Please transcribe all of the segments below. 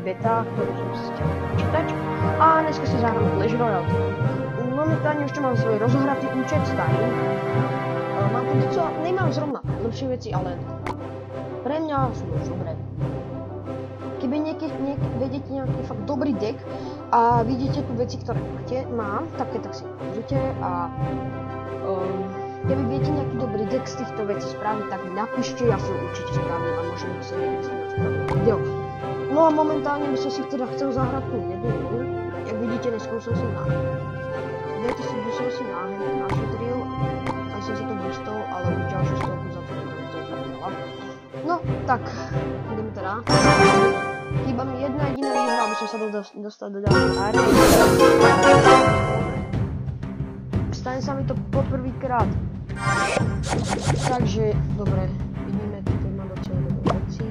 beta, ktorú som si chcel počítať. A dneska si zahrám Clash Royale. Momentálne ešte mám svoj rozohratý účet starý. Mám tam co, nemám zrovna lepšie veci, ale pre mňa sú už dobré. Keby vedete nejaký fakt dobrý deck a vidíte tu veci, ktoré mám, tak si pozrite a keby viete nejaký dobrý deck z týchto vecí spraviť, tak mi napíšte, ja si ho určite spravím a môžeme sa niekedy s tým spraviť video. No a momentálne by som si teda chcel zahrať tú jednu hru. Jak vidíte, dneska som si našetril, aj som si to boostol, ale už ďalšiu stovku za to nebudem to znamenala. No, tak, ideme teda. Chýba mi jedna jediná výhra, aby som sa dostal do ďalšej arény. Stane sa mi to poprvýkrát. Takže, dobre, vidíme, tu má docela dobré veci.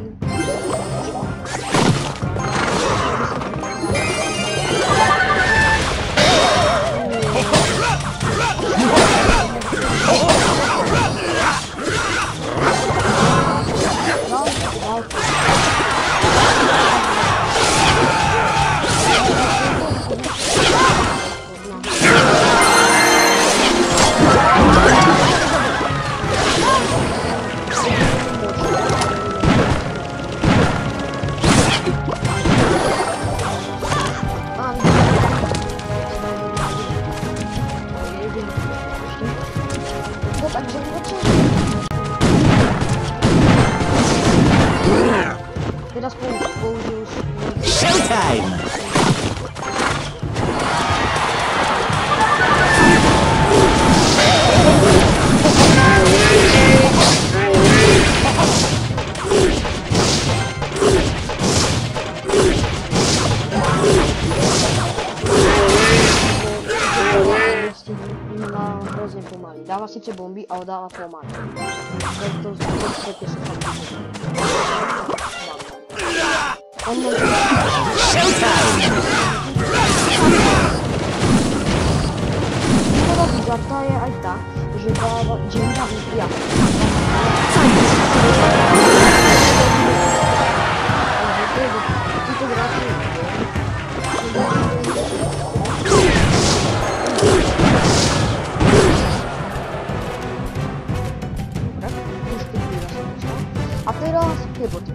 Teraz použijú Showtime! Hrozne pomaly. Dáva síce bomby, ale dáva pomaly. To je Výzada je aj tá, že dáva džemba vypia. Títo hráči a teraz keboty.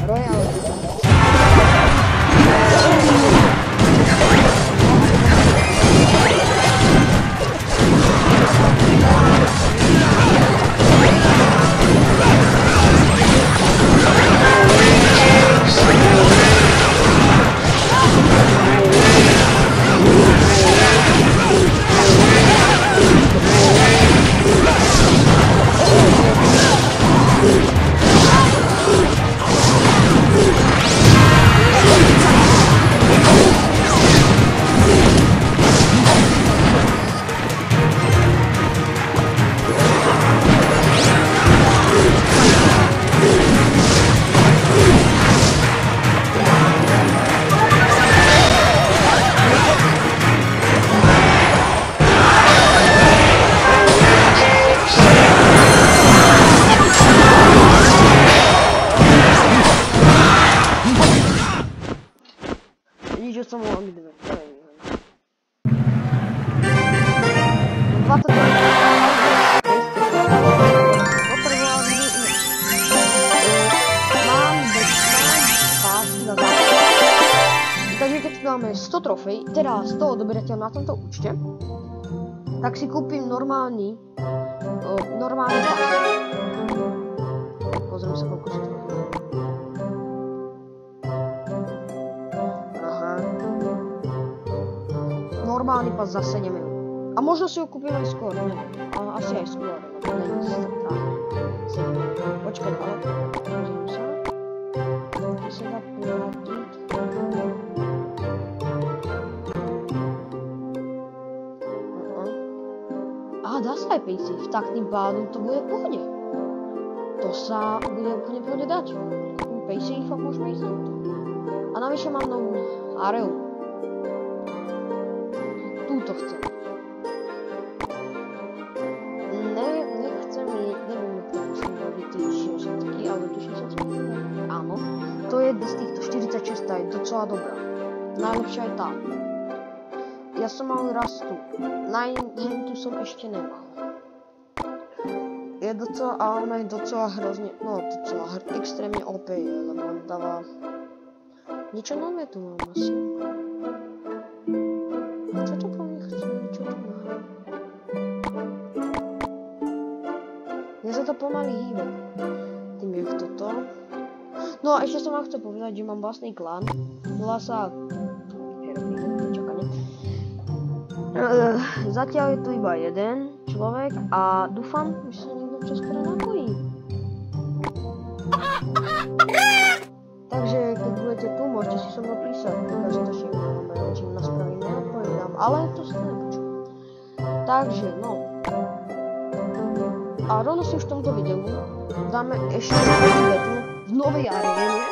Royale. Že som ho obidve. Takže keď tu dáme 100 trofej, teda 100 odoberateľ na tomto účte, tak si kúpim normálny pas. Pozriem sa, koľko si to trofej. Normálny pas za 7 eur. A možno si ho kúpim aj skôr, neviem. Asi aj skôr, lebo to není si tak tráhne. 7 eur. Počkaj, ale pozriem sa. Kde sa dá platiť? Aha, dá sa aj paysafe, tak tým pádom to bude v pohode. To sa bude úplne v pohode dať. Kúpim paysafe a môžeme ísť na to. A navyše mám novú areu. Túto chcem. Nechcem, neviem, ako musím robiť tie 60, ale tu 60. Áno, to je z týchto 4 docela dobrá. Najlepšia je tá. Ja som mal rastu. Hentu som ešte nemal. Je docela, ale ona je docela hrozne, no docela extrémne OP je, lebo on dáva niečo nové tu mám asi. Čo to po mne chce? Čo to má? Mne sa to pomaly hýbe. Tým jak toto. No a ešte som vám chcel povedať, že mám vlastný klán. Volá sa... Zatiaľ je tu iba jeden človek a dúfam, že sa niekto čoskoro napojí. Takže keď budete tu, môžete si so mnou písať. Dokáže to všetko, čím naspravím, neodpovedám, ale to sa nepočujem. Takže, no. A rovno si už v tomto videu dáme ešte battle v novej aréne.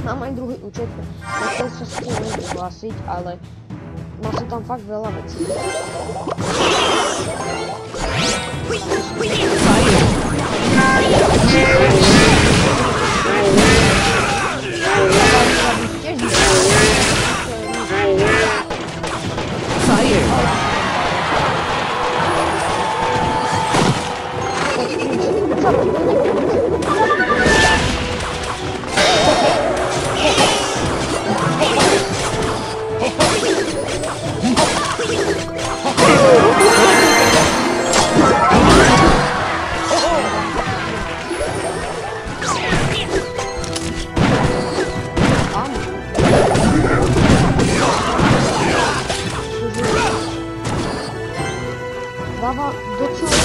Mám aj druhý účet, na ktorý sa s tým neviem prihlásiť, ale má sa tam fakt veľa vecí. Dáva docela...